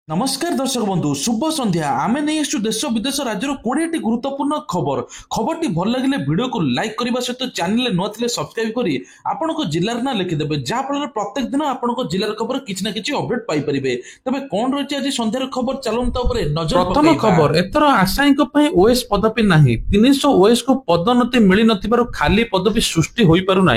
नमस्कार दर्शक बंधु शुभ संध्या आमे नहीं आसु देश विदेश राज्य 20 गुरुत्वपूर्ण खबर खबर भल लगे वीडियो को लाइक करने सहित चैनल नुआ सब्सक्राइब करी आपण जिलार ना लिखिदेवे जहाँफल प्रत्येक दिन आपण जिलार खबर किसी ना कि अपडेट पाइपर तेज कौन रही आज सन्धार खबर चलता नजर प्रथम खबर एथर आशायी ओएस पदवी ना 300 ओएस को पदोन्नति मिल न खाली पदवी सृष्टि हो पारना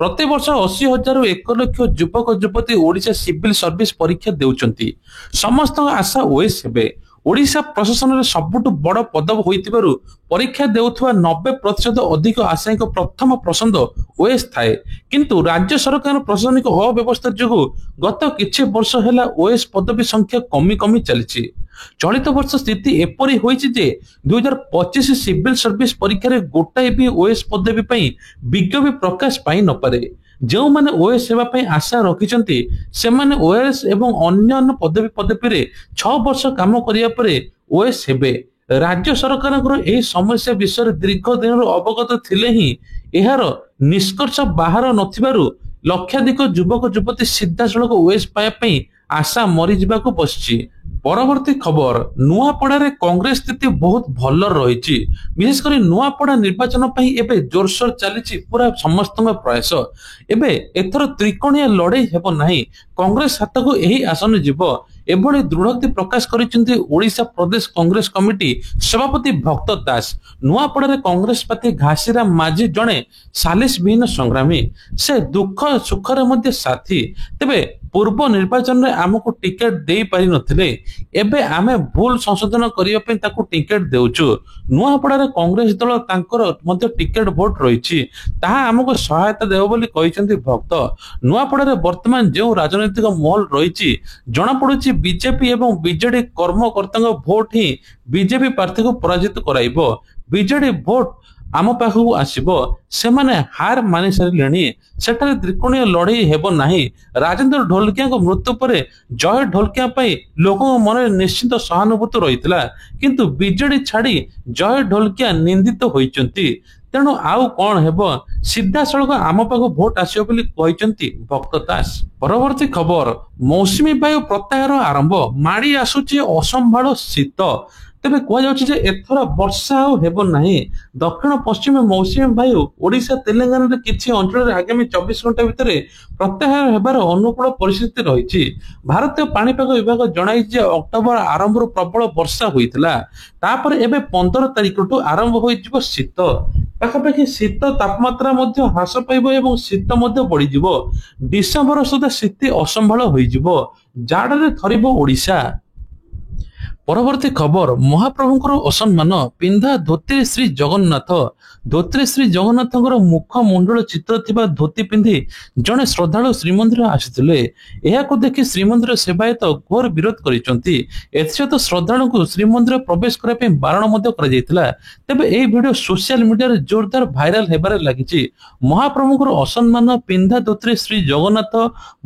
प्रति वर्ष 80,000 रु 1 लाख युवक युवती ओडिशा सिविल सर्विस परीक्षा देउचंती समस्त आशा ओएस हेबे ओडिशा प्रशासन रे सबुठ बड़ पदव होइतिबारु परीक्षा देउथुवा 90% अधिक आशायी प्रथम पसंद ओएस थाए किंतु राज्य सरकार प्रशासनिक अव्यवस्था जोगु गत किछि वर्ष हेला ओएस पदवी संख्या कमी कमी चलिछि। चलित वर्ष स्थिति एपरी होइछि जे 2025 सिविल सर्विस परीक्षा रे गोटाए भी ओएस पदवी पई विज्ञप्ति प्रकाश पाई न पारे जो माने ओएस सेवा पई आशा रखिचंती से माने ओएस एवं अन्य पदवी रे 6 वर्ष काम करिया परे ओएस हेबे राज्य सरकार एही समस्या विषय दीर्घ दिन अवगत थिले ही एहार निष्कर्ष बाहर नथिबारु लक्षाधिक युवक युवती सीधासलख ओएस पाया पई आशा मरी जिबाकू बसछि। परवर्ती खबर नुआपड़ा कांग्रेस स्थिति बहुत भल रही विशेषकर नुआपड़ा निर्वाचन एबे जोरसोर चली पूरा समस्त प्रयास एबे एथर त्रिकोणिया लड़ाई हेब नहीं कांग्रेस हाथ को यही आसन जीव एभली दृढ़ोक्ति प्रकाश करिसेंती ओडिशा प्रदेश कांग्रेस कमिटी सभापति भक्त दास। नुआपड़ा कांग्रेस पार्टी घासीराम माझी जड़े सालिस विहीन संग्रामी से दुख सुखरे मध्य साथी तेबे पूर्व निर्वाचन में आमको टिकेट दे पारि नथिले एबे आमे भूल संशोधन करिया पे ताकू टिकेट देउछु नुआपड़ा कांग्रेस दल तांकर मध्य टिकेट वोट रहिछि ताहा आमको सहायता देव बोली कहिसेंती भक्त। नुआपड़ा वर्तमान जो राजनीतिक माहौल रहिछि जणा पडुछि बीजेपी एवं बीजेडी कर्मकर्ता भोट ही बीजेपी प्रार्थी को पराजित कराइबो बीजेडी भोट आम पाखु आसीबो सेमाने हार मानि सारिलेनी सेठारे त्रिकोणीय लड़ाई हेबो नाही। राजेंद्र ढोलकिया को मृत्यु पर जय ढोलकिया पाई लोकों मन निश्चित सहानुभूति रहितला किंतु बीजेडी छाड़ी जय ढोलकिया निंदित होइचंती तेणु आउ कौन हेबो सीधा सड़क आम पाखु भोट आसियो बोली कहिचंती भक्त दास। परवर्ती खबर मौसुमी वायु प्रत्याहार आरंभ माड़ी आसुची असंभाळ शीत तेबे कह एथर वर्षा हेबो नाही दक्षिण पश्चिम मौसुमी वायु ओडिशा तेलंगाना रे किछि अंचल आगामी 24 घंटा भितर प्रत्याहार हेबार अनुकूल परिस्थिति रही। भारतीय पाणीपाग विभाग जणाई जे अक्टोबर आरंभ प्रबल वर्षा होइतिला तापर एबे 15 तारिख टू आरंभ होइजिवो शीत पाखापाखि शीत तापमात्रा मध्य ह्रास पाइब एवं शीत मध्य बढ़िजिवो डिसेम्बर सुधा स्थिति असंभाळ होइजिवो जाडरे थरिबो ओडिशा। परवर्ती खबर महाप्रभुंकर असम्मान पिंधा धोती श्री जगन्नाथ धोती श्री जगन्नाथ मुख मुंडल चित्र थिबा धोती पिंधि जड़े श्रद्धालु श्रीमंदिर आसिथिले एहाको देखि श्रीमंदिर सेवायत घोर विरोध करिसंती एथिसहित श्रद्धालु को श्रीमंदिर प्रवेश करबा पे बारण मध्य करा जायतिला तेबे एही वीडियो सोशल मीडिया रे जोरदार भाइराल हेबारे लागिछि। महाप्रभुंकर असम्मान पिंधा धोती श्री जगन्नाथ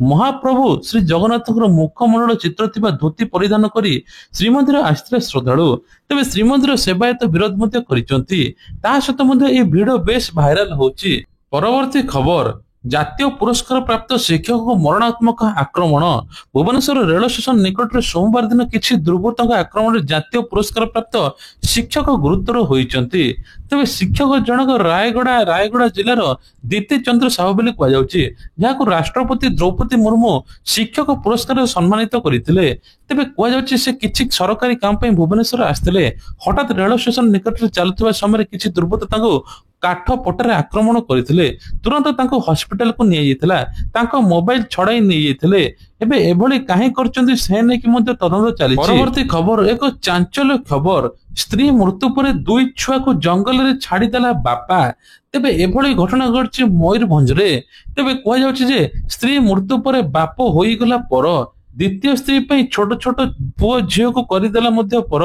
महाप्रभु श्री जगन्नाथ मुख मुंडल चित्र थिबा धोती परिधान करी श्रीमंदिर आसिथिले श्रद्धालु तेबे श्रीमंदिर सेवायत विरोध मध्य करिसंती ता सहित मध्य ए वीडियो बेस भाइराल होछि। परवर्ती खबर जातीय पुरस्कार प्राप्त शिक्षक को मरणात्मक आक्रमण भुवनेश्वर रेल स्टेशन निकट में सोमवार दिन किसी दुर्बृत्तों आक्रमण जातीय पुरस्कार प्राप्त शिक्षक गुरुतर होइचंती तेबे शिक्षक जनक रायगड़ा जिलार दीप्ति चंद्र साहू बोली कहुछि जहां राष्ट्रपति द्रौपदी मुर्मू शिक्षक पुरस्कार सम्मानित करथिले तेबे कहुछि से किछि सरकारी काम पे भुवनेश्वर आस्थिले हठात रेल स्टेशन निकट में चलुवा समय किछि दुर्बृत्त तांको काठ पटारे आक्रमण करथिले तुरंत तांको हॉस्पिटल को निया जायतिला तांको मोबाइल छड़ाई निया जायतिले एबे एभली काहे करचंदी से ने कि मध्य तदंत चली। परवर्ती खबर एक चांचल्य खबर स्त्री मृत्यु पर 2 छुआ को जंगल रे छाड़ी देला बापा तेबे एभली घटना घटछि मयूरभंज रे तेबे कह जाउछि जे स्त्री मृत्यु पर बाप होई गला पर द्वितीय स्त्री पे छोट छोट पुओ झील को करदेला मध्य पर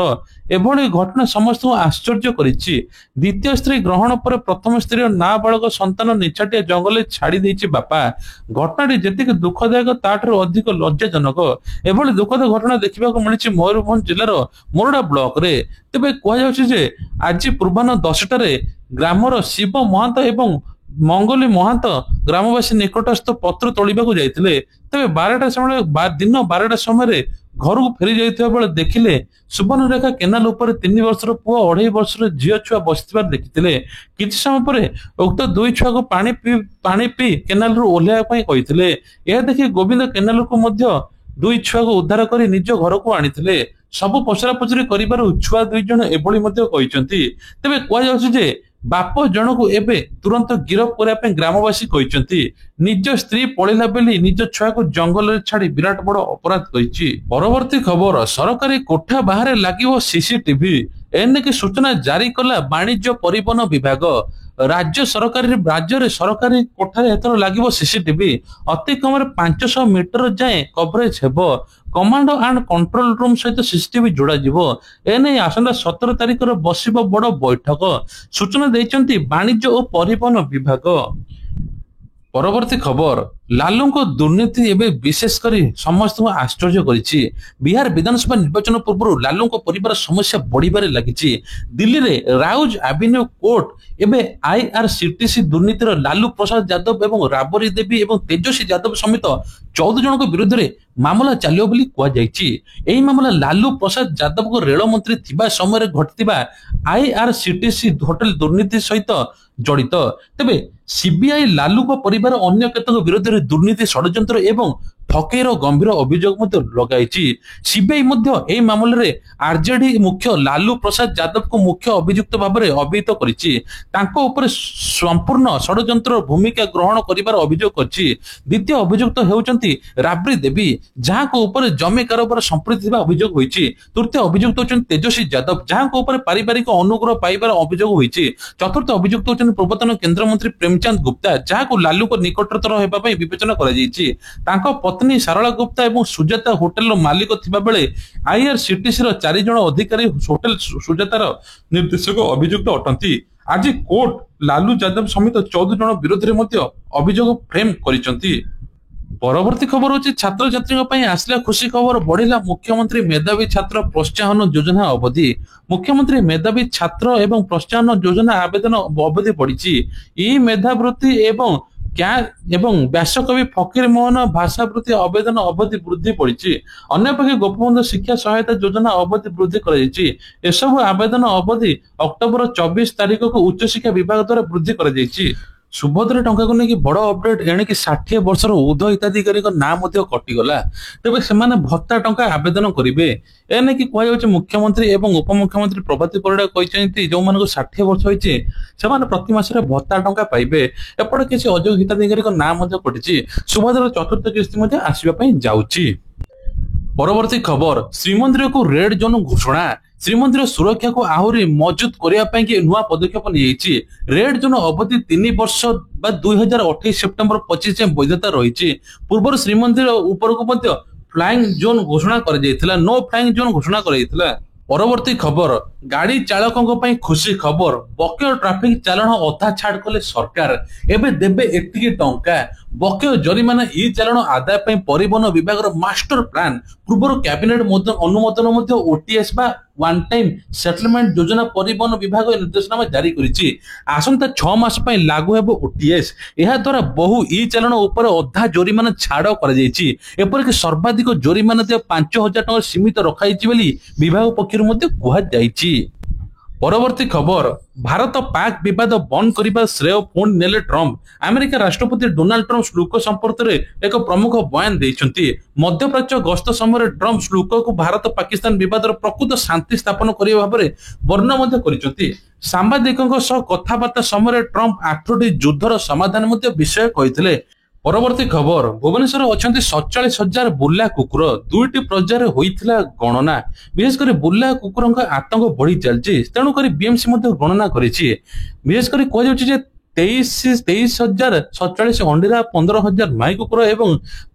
एभली घटना समस्त आश्चर्य करिछि। द्वितीय स्त्री ग्रहण पर प्रथम स्त्री नाबालक संतान निछाटिया जंगल छाड़ी देछि बापा घटना जेतिक दुखदायक ताठर अधिक लज्जाजनक एभली दुखद घटना देखिबाक मिलिछि मयूरभंज जिल्लार मोरडा ब्लॉक रे तेबे कह जाउछि जे आज पूर्वाह्न 10टारे ग्रामर शिव महंत एवं मंगली महांत ग्रामवासी निकटस्थ पत्र तोलिबाकू जाइतिले तेबे 12टा समय दिन 12टा समय ଘରକୁ ଫେରି ଯାଇଥିବା ବେଳେ ଦେଖିଲେ ସୁବର୍ଣ୍ଣରେଖା କେନାଲ ଉପରେ 3 ବର୍ଷର ପୁଅ 2.5 ବର୍ଷର ଝିଅ ଛୁଆ ବସିଥିବାର ଦେଖିଥିଲେ। କିଛି ସମୟ ପରେ ଉକ୍ତ ଦୁଇ ଛୁଆକୁ ପାଣି ପିଇ କେନାଲରୁ ଓହ୍ଲାଇବା ପାଇଁ କହିଥିଲେ। ଏହା ଦେଖି ଗୋବିନ୍ଦ କେନାଲକୁ ମଧ୍ୟ ଦୁଇ ଛୁଆକୁ ଉଦ୍ଧାର କରି ନିଜ ଘରକୁ ଆଣିଥିଲେ। ସବୁ ପଚରାପଚରି କରିବାରୁ ଛୁଆ 2 ଜଣ ଏଭଳି ମଧ୍ୟ କହିଛନ୍ତି। ତେବେ କୁହାଯାଉଛି ଯେ ବାପ ଜଣକୁ ଏବେ ତୁରନ୍ତ ଗିରଫ କରିବା ପାଇଁ ଗ୍ରାମବାସୀ କହିଛନ୍ତି। ନିଜ ସ୍ତ୍ରୀ ପଳେଇଲା ବୋଲି ନିଜ ଛୁଆକୁ ଜଙ୍ଗଲରେ ଛାଡି ବିରାଟ ବଡ ଅପରାଧ କରିଛି। ପରବର୍ତ୍ତୀ ଖବର, ସରକାରୀ କୋଠା ବାହାରେ ଲାଗିବ ସିସିଟିଭି। ଏନେକି ସୂଚନା ଜାରି କଲା ବାଣିଜ୍ୟ ପରିବହନ ବିଭାଗ। ରାଜ୍ୟରେ ସରକାରୀ କୋଠାରେ ଏଥର ଲାଗିବ ସିସିଟିଭି। ଅତି କମରେ 500 ମିଟର ଯାଏଁ କଭରେଜ ହେବ। କମାଣ୍ଡ ଆଣ୍ଡ କଣ୍ଟ୍ରୋଲ ରୁମ ସହିତ ସିସିଟିଭି ଯୋଡାଯିବ। ଏନେଇ ଆସନ୍ତା 17 ତାରିଖର ବସିବ ବଡ ବୈଠକ। ସୂଚନା ଦେଇଛନ୍ତି ବାଣିଜ୍ୟ ଓ ପରିବହନ ବିଭାଗ। ପରବର୍ତ୍ତୀ ଖବର, ଲାଲୁଙ୍କ ଦୁର୍ନୀତି ଏବେ ବିଶେଷ କରି ସମସ୍ତଙ୍କୁ ଆଶ୍ଚର୍ଯ୍ୟ କରିଛି। ବିହାର ବିଧାନସଭା ନିର୍ବାଚନ ପୂର୍ବରୁ ଲାଲୁଙ୍କ ପରିବାର ସମସ୍ୟା ବଢିବାରେ ଲାଗିଛି। ଦିଲ୍ଲୀରେ ରାଉଜ ଆଭିନ୍ୟୁ କୋର୍ଟ ଏବେ IRCTC ଦୁର୍ନୀତିର ଲାଲୁ ପ୍ରସାଦ ଯାଦବ ଏବଂ ରାବରୀ ଦେବୀ ଏବଂ ତେଜସ୍ୱୀ ଯାଦବ ସମେତ 14 ଜଣଙ୍କ ବିରୁଦ୍ଧରେ ମାମଲା ଚାଲିବ ବୋଲି କୁହାଯାଇଛି। ଏହି ମାମଲା ଲାଲୁ ପ୍ରସାଦ ଯାଦବଙ୍କ ରେଳ ମନ୍ତ୍ରୀ ଥିବା ସମୟରେ ଘଟିଥିବା IRCTC ହୋଟେଲ ଦୁର୍ନୀତି ସହିତ ଜଡିତ। ତେବେ ସିବିଆଇ ଲାଲୁଙ୍କ ପରିବାର ଅନ୍ୟ କେତେକ ବିରୋଧରେ ଦୁର୍ନୀତି, ଷଡଯନ୍ତ୍ର ଏବଂ ଠକେଇର ଗମ୍ଭୀର ଅଭିଯୋଗ ମଧ୍ୟ ଲଗାଇଛି। ସିବିଆଇ ମଧ୍ୟ ଏହି ମାମଲାରେ ଆରଜେଡି ମୁଖ୍ୟ ଲାଲୁ ପ୍ରସାଦ ଯାଦବଙ୍କୁ ମୁଖ୍ୟ ଅଭିଯୁକ୍ତ ଭାବରେ ଅଭିହିତ କରିଛି। ତାଙ୍କ ଉପରେ ସମ୍ପୂର୍ଣ୍ଣ ଷଡଯନ୍ତ୍ର ଭୂମିକା ଗ୍ରହଣ କରିବାର ଅଭିଯୋଗ କରିଛି। ଦ୍ୱିତୀୟ ଅଭିଯୁକ୍ତ ହେଉଛନ୍ତି ରାବ୍ରି ଦେବୀ, ଯାହାଙ୍କ ଉପରେ ଜମି କାରବାର ସମ୍ପୃକ୍ତି ଥିବା ଅଭିଯୋଗ ହୋଇଛି। ତୃତୀୟ ଅଭିଯୁକ୍ତ ହେଉଛନ୍ତି ତେଜସ୍ୱୀ ଯାଦବ, ଯାହାଙ୍କ ଉପରେ ପାରିବାରିକ ଅନୁଗ୍ରହ ପାଇବାର ଅଭିଯୋଗ ହୋଇଛି। ଚତୁର୍ଥ ଅଭିଯୁକ୍ତ ହେଉଛନ୍ତି ପୂର୍ବତନ କେନ୍ଦ୍ରମନ୍ତ୍ରୀ ପ୍ରେମଚାନ୍ଦ ଗୁପ୍ତା, ଯାହାକୁ ଲାଲୁଙ୍କ ନିକଟତର ହେବା ପାଇଁ ବିବେଚନା କରାଯାଇଛି। ତାଙ୍କ ପତ୍ନୀ ସାରଳା ଗୁପ୍ତା ଏବଂ ସୁଜାତା ହୋଟେଲର ମାଲିକ ଥିବା ବେଳେ IRCTCର 4 ଜଣ ଅଧିକାରୀ ହୋଟେଲ ସୁଜାତାର ନିର୍ଦ୍ଦେଶକ ଅଭିଯୁକ୍ତ ଅଟନ୍ତି। ଆଜି କୋର୍ଟ ଲାଲୁ ଯାଦବ ସମେତ 14 ଜଣ ବିରୋଧରେ ମଧ୍ୟ ଅଭିଯୋଗ ଫ୍ରେମ କରିଛନ୍ତି। ପରବର୍ତ୍ତୀ ଖବର ହଉଛି, ଛାତ୍ରଛାତ୍ରୀଙ୍କ ପାଇଁ ଆସିଲା ଖୁସି ଖବର, ବଢିଲା ମୁଖ୍ୟମନ୍ତ୍ରୀ ମେଧାବୀ ଛାତ୍ର ପ୍ରୋତ୍ସାହନ ଯୋଜନା ଅବଧି। ମୁଖ୍ୟମନ୍ତ୍ରୀ ମେଧାବୀ ଛାତ୍ର ଏବଂ ପ୍ରୋତ୍ସାହନ ଯୋଜନା ଆବେଦନ ଅବଧି ବଢିଛି। ଇ ମେଧାବୃତ୍ତି ଏବଂ ବ୍ୟାସକବି ଫକୀର ମୋହନ ଭାଷାବୃତ୍ତି ଆବେଦନ ଅବଧି ବୃଦ୍ଧି ପଡିଛି। ଅନ୍ୟପକ୍ଷେ ଗୋପବନ୍ଧୁ ଶିକ୍ଷା ସହାୟତା ଯୋଜନା ଅବଧି ବୃଦ୍ଧି କରାଯାଇଛି। ଏସବୁ ଆବେଦନ ଅବଧି ଅକ୍ଟୋବର 24 ତାରିଖକୁ ଉଚ୍ଚଶିକ୍ଷା ବିଭାଗ ଦ୍ୱାରା ବୃଦ୍ଧି କରାଯାଇଛି। ସୁଭଦ୍ରା ଟଙ୍କାକୁ ନେଇକି ବଡ ଅପଡେଟ, ଏଣିକି 60 ବର୍ଷର ଉର୍ଦ୍ଧ୍ୱ ହିତାଧିକାରୀଙ୍କ ନାଁ ମଧ୍ୟ କଟିଗଲା। ତେବେ ସେମାନେ ଭତ୍ତା ଟଙ୍କା ଆବେଦନ କରିବେ। ଏନେକି କୁହାଯାଉଛି ମୁଖ୍ୟମନ୍ତ୍ରୀ ଏବଂ ଉପମୁଖ୍ୟମନ୍ତ୍ରୀ ପ୍ରଭାତୀ ପରିଡା କହିଛନ୍ତି ଯେଉଁମାନଙ୍କୁ 60 ବର୍ଷ ହୋଇଛି ସେମାନେ ପ୍ରତି ମାସରେ ଭତ୍ତା ଟଙ୍କା ପାଇବେ। ଏପଟେ କିଛି ଅଯୋଗ୍ୟ ହିତାଧିକାରୀଙ୍କ ନାଁ ମଧ୍ୟ କଟିଛି। ସୁଭଦ୍ରାର ଚତୁର୍ଥ କିସ୍ତି ମଧ୍ୟ ଆସିବା ପାଇଁ ଯାଉଛି। ପରବର୍ତ୍ତୀ ଖବର, ଶ୍ରୀମନ୍ଦିରକୁ ରେଡ୍ ଜୋନ୍ ଘୋଷଣା। ଶ୍ରୀମନ୍ଦିର ସୁରକ୍ଷାକୁ ଆହୁରି ମଜବୁତ କରିବା ପାଇଁ ନୂଆ ପଦକ୍ଷେପ ନିଆଯାଇଛି। ରେଡ୍ ଜୋନ୍ ଅବଧି 3 ବର୍ଷ ବା 2028 ସେପ୍ଟେମ୍ବର 25 ଯାଏଁ ବୈଧତା ରହିଛି। ପୂର୍ବରୁ ଶ୍ରୀମନ୍ଦିର ଉପରକୁ ମଧ୍ୟ ଫ୍ଲାଇଂ ଜୋନ୍ ଘୋଷଣା କରାଯାଇଥିଲା, ନୋ ଫ୍ଲାଇଂ ଜୋନ୍ ଘୋଷଣା କରାଯାଇଥିଲା। ପରବର୍ତ୍ତୀ ଖବର, ଗାଡି ଚାଳକଙ୍କ ପାଇଁ ଖୁସି ଖବର, ବକେୟ ଟ୍ରାଫିକ ଚାଲାଣ ଅଧା ଛାଡ କଲେ ସରକାର। ଏବେ ଦେବେ ଏତିକି ଟଙ୍କା। ବକେୟ ଜରିମାନା ଇ ଚାଲାଣ ଆଦାୟ ପାଇଁ ପରିବହନ ବିଭାଗର ମାଷ୍ଟର ପ୍ଲାନ। ପୂର୍ବରୁ କ୍ୟାବିନେଟ ଅନୁମୋଦନ ମଧ୍ୟ OTS ବା ୱାନ୍ ଟାଇମ୍ ସେଟଲମେଣ୍ଟ ଯୋଜନା ପରିବହନ ବିଭାଗ ନିର୍ଦ୍ଦେଶନାମା ଜାରି କରିଛି। ଆସନ୍ତା 6 ମାସ ପାଇଁ ଲାଗୁ ହେବ OTS। ଏହା ଦ୍ୱାରା ବହୁ ଇ ଚାଲାଣ ଉପରେ ଅଧା ଜରିମାନା ଛାଡ କରାଯାଇଛି। ଏପରିକି ସର୍ବାଧିକ ଜରିମାନା ଦେୟ 5,000 ଟଙ୍କା ସୀମିତ ରଖାଯାଇଛି ବୋଲି ବିଭାଗ ପକ୍ଷରୁ ମଧ୍ୟ କୁହାଯାଇଛି। ପରବର୍ତ୍ତୀ ଖବର, ଭାରତ ପାକ୍ ବିବାଦ ବନ୍ଦ କରିବା ଶ୍ରେୟ ପୁଣି ନେଲେ ଟ୍ରମ୍ପ। ଆମେରିକା ରାଷ୍ଟ୍ରପତି ଡୋନାଲ୍ଡ ଟ୍ରମ୍ପ ଶୁଳ୍କ ସମ୍ପର୍କରେ ଏକ ପ୍ରମୁଖ ବୟାନ ଦେଇଛନ୍ତି। ମଧ୍ୟପ୍ରାଚ୍ୟ ଗସ୍ତ ସମୟରେ ଟ୍ରମ୍ପ ଶୁଳ୍କକୁ ଭାରତ ପାକିସ୍ତାନ ବିବାଦର ପ୍ରକୃତ ଶାନ୍ତି ସ୍ଥାପନ କରିବା ଭାବରେ ବର୍ଣ୍ଣନା ମଧ୍ୟ କରିଛନ୍ତି। ସାମ୍ବାଦିକଙ୍କ ସହ କଥାବାର୍ତ୍ତା ସମୟରେ ଟ୍ରମ୍ପ 8ଟି ଯୁଦ୍ଧର ସମାଧାନ ମଧ୍ୟ ବିଷୟ କହିଥିଲେ। ପରବର୍ତ୍ତୀ ଖବର, ଭୁବନେଶ୍ୱରରେ ଅଛନ୍ତି 47,000 ବୁଲା କୁକୁର। 2ଟି ପ୍ରଜାରେ ହୋଇଥିଲା ଗଣନା। ବିଶେଷ କରି ବୁଲା କୁକୁରଙ୍କ ଆତଙ୍କ ବଢି ଚାଲିଛି, ତେଣୁକରି BMC ମଧ୍ୟ ଗଣନା କରିଛି। ବିଶେଷ କରି କୁହାଯାଉଛି ଯେ 23,047 ଅଣ୍ଡିରା, 15,000 ମାଇ କୁକୁର ଏବଂ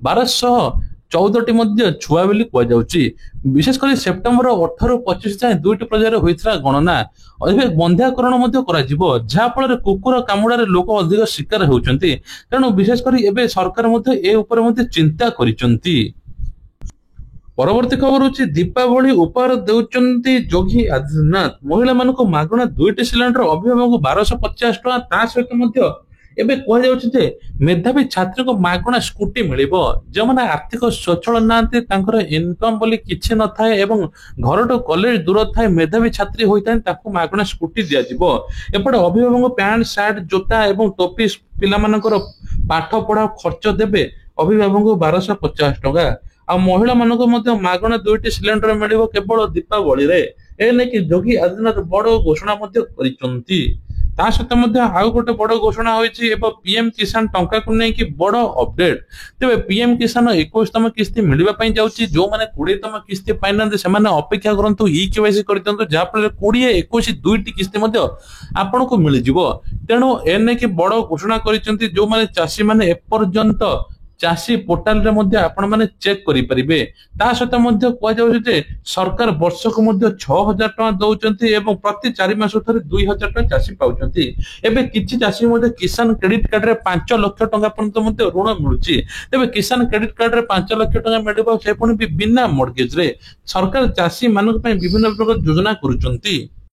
1,214ଟି ମଧ୍ୟ ଛୁଆ ବୋଲି କୁହାଯାଉଛି। ବିଶେଷ କରି ସେପ୍ଟେମ୍ବର 18ରୁ 25 ଯାଏଁ 2ଟି ପ୍ରଜାରେ ହୋଇଥିଲା ଗଣନା। ଏବେ ବନ୍ଧ୍ୟାକରଣ ମଧ୍ୟ କରାଯିବ, ଯାହା ଫଳରେ କୁକୁର କାମୁଡାରେ ଲୋକ ଅଧିକ ଶିକାର ହେଉଛନ୍ତି। ତେଣୁ ବିଶେଷ କରି ଏବେ ସରକାର ମଧ୍ୟ ଏ ଉପରେ ମଧ୍ୟ ଚିନ୍ତା କରିଛନ୍ତି। ପରବର୍ତ୍ତୀ ଖବର ହଉଛି, ଦୀପାବଳି ଉପହାର ଦେଉଛନ୍ତି ଯୋଗୀ ଆଦିତ୍ୟନାଥ। ମହିଳାମାନଙ୍କୁ ମାଗଣା 2ଟି ସିଲିଣ୍ଡର, ଅଭିଭାବକଙ୍କୁ 1,250 ଟଙ୍କା, ତା ସହିତ ମଧ୍ୟ ଏବେ କୁହାଯାଉଛି ଯେ ମେଧାବୀ ଛାତ୍ରୀଙ୍କୁ ମାଗଣା ସ୍କୁଟି ମିଳିବ। ଯେଉଁମାନେ ଆର୍ଥିକ ସ୍ୱଚ୍ଛଳ ନାହାନ୍ତି, ତାଙ୍କର ଇନକମ ବୋଲି କିଛି ନଥାଏ ଏବଂ ଘରଠୁ କଲେଜ ଦୂର ଥାଏ, ମେଧାବୀ ଛାତ୍ରୀ ହୋଇଥାଏ, ତାଙ୍କୁ ମାଗଣା ସ୍କୁଟି ଦିଆଯିବ। ଏପଟେ ଅଭିଭାବକ ପ୍ୟାଣ୍ଟ ସାର୍ଟ ଜୋତା ଏବଂ ଟୋପି ପିଲାମାନଙ୍କର ପାଠ ପଢା ଖର୍ଚ୍ଚ ଦେବେ ଅଭିଭାବକଙ୍କୁ 1250 ଟଙ୍କା। ଆଉ ମହିଳା ମାନଙ୍କୁ ମଧ୍ୟ ମାଗଣା 2ଟି ସିଲିଣ୍ଡର ମିଳିବ କେବଳ ଦୀପାବଳିରେ। ଏ ନେଇକି ଯୋଗୀ ଆଦିତ୍ୟନାଥ ବଡ ଘୋଷଣା ମଧ୍ୟ କରିଛନ୍ତି। ତା ସହିତ ମଧ୍ୟ ଆଉ ଗୋଟେ ବଡ ଘୋଷଣା ହୋଇଛି ଏବଂ ପିଏମ କିଷାନ ଟଙ୍କାକୁ ନେଇକି ବଡ ଅପଡେଟ। ତେବେ ପିଏମ କିଷାନ 21ତମ କିସ୍ତି ମିଳିବା ପାଇଁ ଯାଉଛି। ଯୋଉମାନେ 20ତମ କିସ୍ତି ପାଇନାହାନ୍ତି ସେମାନେ ଅପେକ୍ଷା କରନ୍ତୁ, ଇକେୱାଇସି କରିଦିଅନ୍ତୁ, ଯାହାଫଳରେ 20, 21 2ଟି କିସ୍ତି ମଧ୍ୟ ଆପଣଙ୍କୁ ମିଳିଯିବ। ତେଣୁ ଏ ନେଇକି ବଡ ଘୋଷଣା କରିଛନ୍ତି। ଯୋଉମାନେ ଚାଷୀ ମାନେ ଏପର୍ଯ୍ୟନ୍ତ ଚାଷୀ ପୋର୍ଟାଲରେ ମଧ୍ୟ ଆପଣ ମାନେ ଚେକ୍ କରିପାରିବେ। ତା ସହିତ ମଧ୍ୟ କୁହାଯାଉଛି ଯେ ସରକାର ବର୍ଷକୁ ମଧ୍ୟ 6,000 ଟଙ୍କା ଦଉଛନ୍ତି ଏବଂ ପ୍ରତି 4 ମାସ ଥରେ 2,000 ଟଙ୍କା ଚାଷୀ ପାଉଛନ୍ତି। ଏବେ କିଛି ଚାଷୀ ମଧ୍ୟ କିଷାନ କ୍ରେଡିଟ କାର୍ଡରେ 5 ଲକ୍ଷ ଟଙ୍କା ପର୍ଯ୍ୟନ୍ତ ମଧ୍ୟ ଋଣ ମିଳୁଛି। ତେବେ କିଷାନ କ୍ରେଡିଟ କାର୍ଡରେ 5 ଲକ୍ଷ ଟଙ୍କା ମିଳିବ, ସେ ପୁଣି ବି ବିନା ମର୍ଗେଜରେ। ସରକାର ଚାଷୀ ମାନଙ୍କ ପାଇଁ ବିଭିନ୍ନ ପ୍ରକାର ଯୋଜନା କରୁଛନ୍ତି।